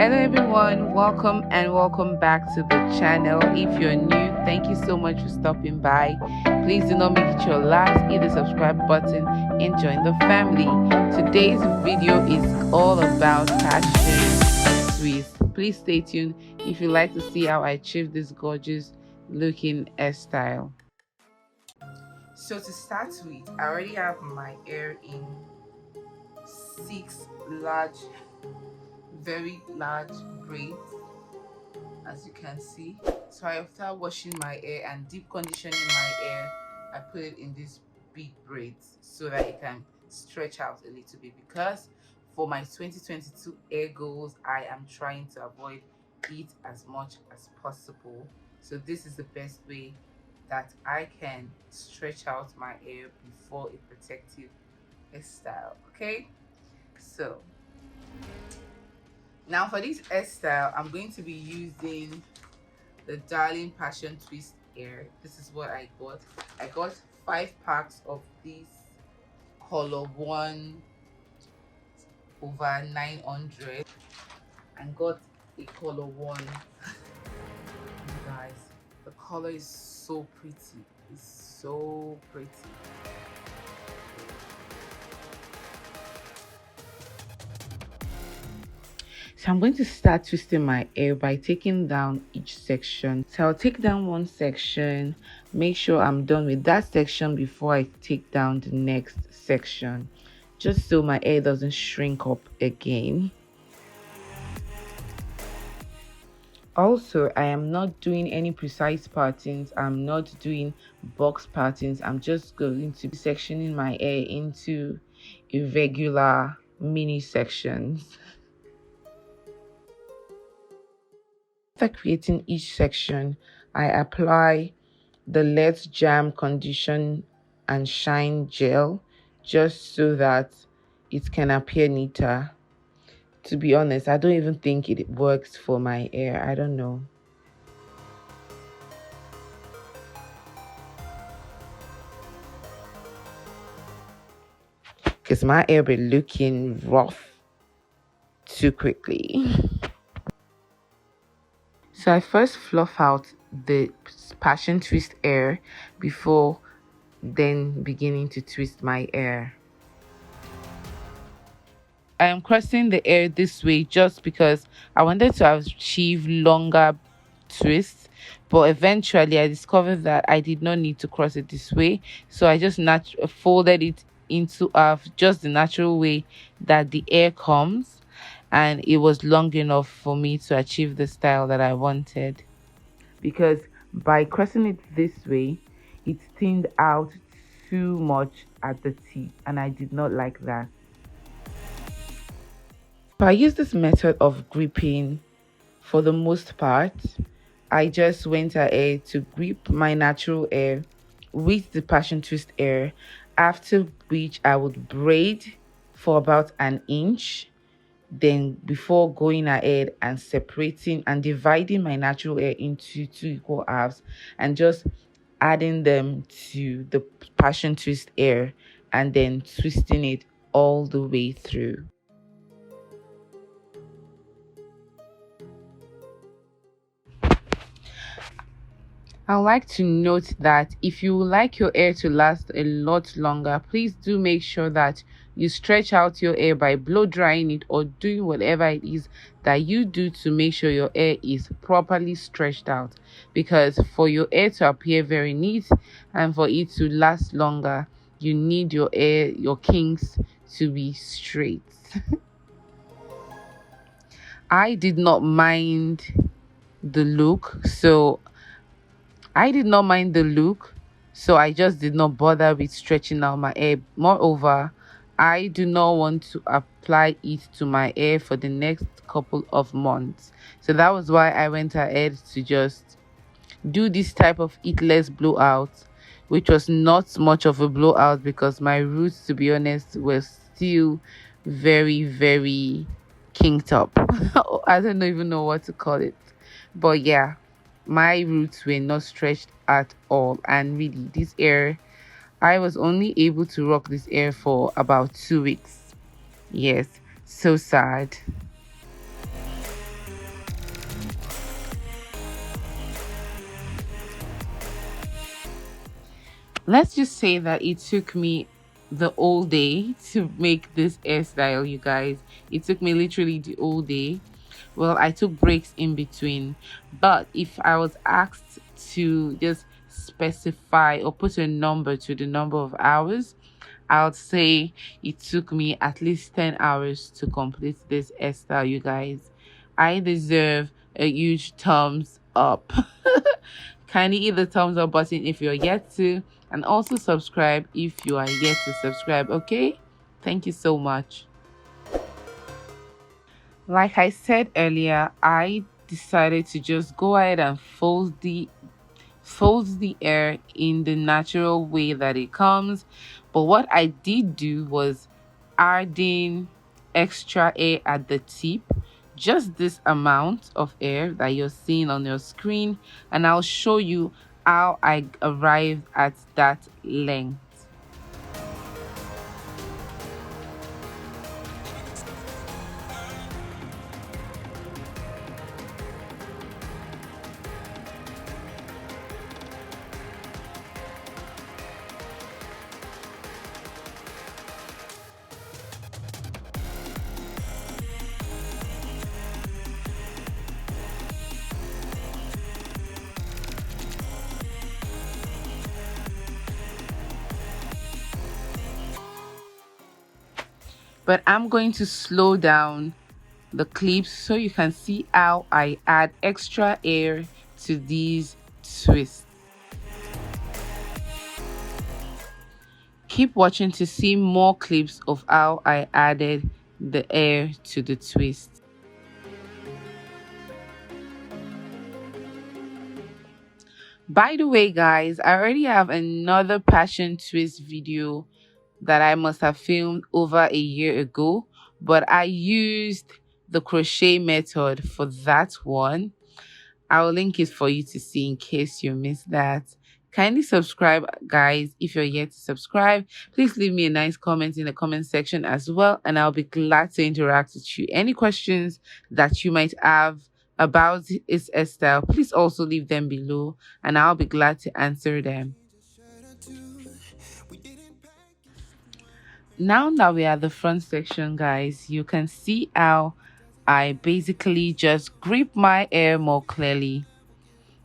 Hello everyone, welcome back to the channel. If you're new, thank you so much for stopping by. Please do not make it your last. Hit the subscribe button and join the family. Today's video is all about passion twist. Please stay tuned if you'd like to see how I achieve this gorgeous looking hairstyle. So to start with, I already have my hair in 6 very large braids, as you can see. So after washing my hair and deep conditioning my hair, I put it in these big braids so that it can stretch out a little bit, because for my 2022 hair goals, I am trying to avoid it as much as possible. So this is the best way that I can stretch out my hair before a protective hairstyle. Okay, so now for this hairstyle, I'm going to be using the Darling Passion Twist hair. This is what I got. I got 5 packs of this color 1 over 900 and got a color 1. You guys, the color is so pretty. It's so pretty. So I'm going to start twisting my hair by taking down each section. So I'll take down one section, make sure I'm done with that section before I take down the next section, just so my hair doesn't shrink up again. Also, I am not doing any precise patterns. I'm not doing box patterns. I'm just going to be sectioning my hair into irregular mini sections. After creating each section, I apply the Let's Jam Condition and Shine gel just so that it can appear neater. To be honest, I don't even think it works for my hair. I don't know. Because my hair be looking rough too quickly. So I first fluff out the passion twist hair before then beginning to twist my hair. I am crossing the hair this way just because I wanted to achieve longer twists, but eventually I discovered that I did not need to cross it this way, so I just folded it into half, just the natural way that the hair comes, and it was long enough for me to achieve the style that I wanted. Because by crossing it this way, it thinned out too much at the tip, and I did not like that. So I use this method of gripping for the most part. I just went ahead to grip my natural hair with the passion twist hair, after which I would braid for about an inch. Then before going ahead and separating and dividing my natural hair into 2 equal halves and just adding them to the passion twist hair and then twisting it all the way through. I would like to note that if you would like your hair to last a lot longer, please do make sure that you stretch out your hair by blow drying it or doing whatever it is that you do to make sure your hair is properly stretched out. Because for your hair to appear very neat and for it to last longer, you need your hair, your kinks, to be straight. I did not mind the look, so I just did not bother with stretching out my hair. Moreover, I do not want to apply it to my hair for the next couple of months. So that was why I went ahead to just do this type of heatless blowout, which was not much of a blowout because my roots, to be honest, were still very, very kinked up. I don't even know what to call it. But yeah, my roots were not stretched at all, and really this hair, I was only able to rock this hair for about 2 weeks. Yes, so sad. Let's just say that it took me the whole day to make this hairstyle, you guys. It took me literally the whole day. Well, I took breaks in between, but if I was asked to just specify or put a number to the number of hours, I would say it took me at least 10 hours to complete this hairstyle, you guys. I deserve a huge thumbs up. Kindly hit the thumbs up button if you're yet to, and also subscribe if you are yet to subscribe, okay? Thank you so much. Like I said earlier, I decided to just go ahead and fold the hair in the natural way that it comes. But what I did do was adding extra air at the tip, just this amount of air that you're seeing on your screen, and I'll show you how I arrived at that length. But I'm going to slow down the clips so you can see how I add extra air to these twists. Keep watching to see more clips of how I added the air to the twist. By the way, guys, I already have another passion twist video that I must have filmed over a year ago, but I used the crochet method for that one. I will link it for you to see in case you missed that. Kindly subscribe, guys, if you're yet to subscribe. Please leave me a nice comment in the comment section as well, and I'll be glad to interact with you. Any questions that you might have about this hairstyle, please also leave them below, and I'll be glad to answer them. Now that we're at the front section, guys, you can see how I basically just grip my hair more clearly.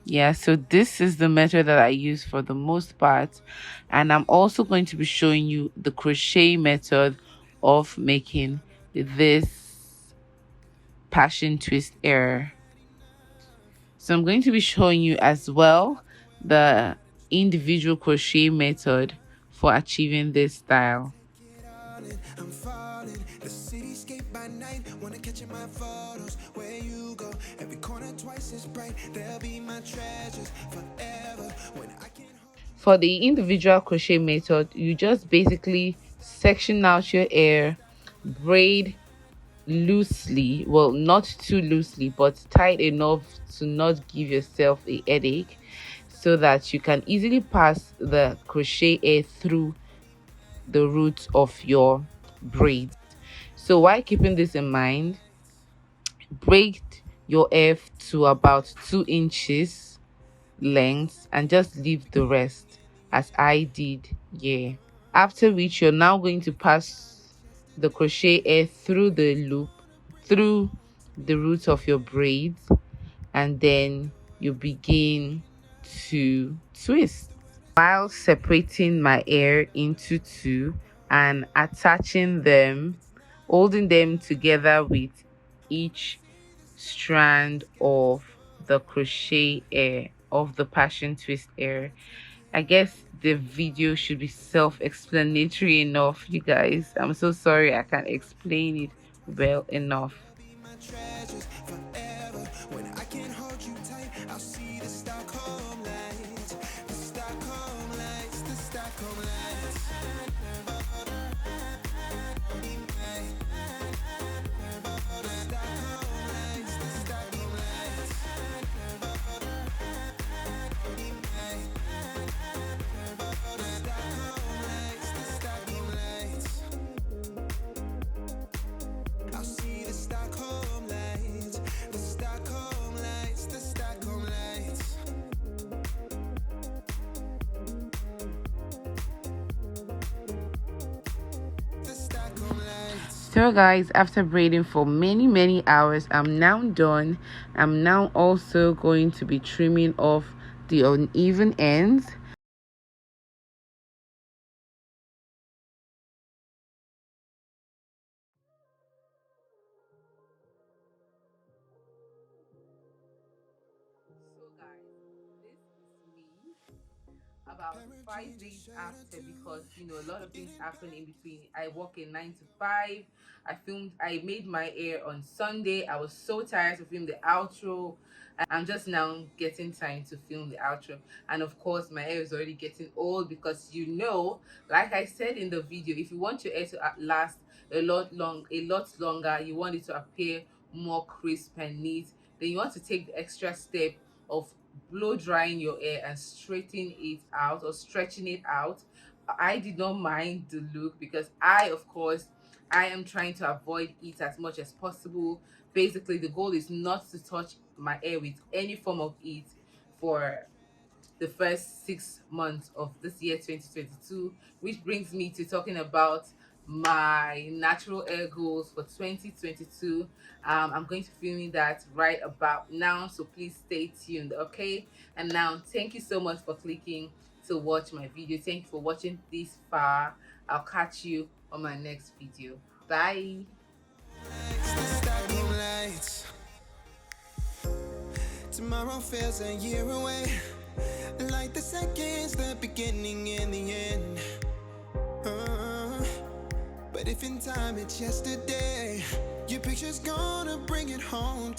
Yeah, so this is the method that I use for the most part, and I'm also going to be showing you the crochet method of making this passion twist hair. So I'm going to be showing you as well the individual crochet method for achieving this style. I'm falling, the cityscape by night. Wanna catch in my photos where you go. Every corner twice as bright. They'll be my treasures forever. When I can. For the individual crochet method, you just basically section out your hair, braid loosely, well, not too loosely, but tight enough to not give yourself a headache, so that you can easily pass the crochet hair through the roots of your braids. So while keeping this in mind, braid your hair to about 2 inches length and just leave the rest as I did here. After which, you're now going to pass the crochet hair through the loop, through the roots of your braids, and then you begin to twist while separating my hair into two and attaching them, holding them together with each strand of the crochet hair, of the passion twist hair. I guess the video should be self-explanatory enough, you guys. I'm so sorry I can't explain it well enough. So guys, after braiding for many hours, I'm now done. I'm now also going to be trimming off the uneven ends. So guys, this is me about 5 days after, because a lot of things happen in between. I work a 9 to 5. I made my hair on Sunday. I was so tired to film the outro. I'm just now getting time to film the outro, and of course my hair is already getting old, because like I said in the video, if you want your hair to last a lot longer, you want it to appear more crisp and neat, then you want to take the extra step of blow drying your hair and straightening it out or stretching it out. I did not mind the look, because of course, I am trying to avoid it as much as possible. Basically, the goal is not to touch my hair with any form of heat for the first 6 months of this year 2022, which brings me to talking about my natural hair goals for 2022. I'm going to be filming that right about now, so please stay tuned, okay? And now, thank you so much for clicking to watch my video. Thank you for watching this far. I'll catch you on my next video. Bye. Tomorrow feels a year away, like the seconds, the beginning and the end. But if in time it's yesterday, your picture's gonna bring it home to me.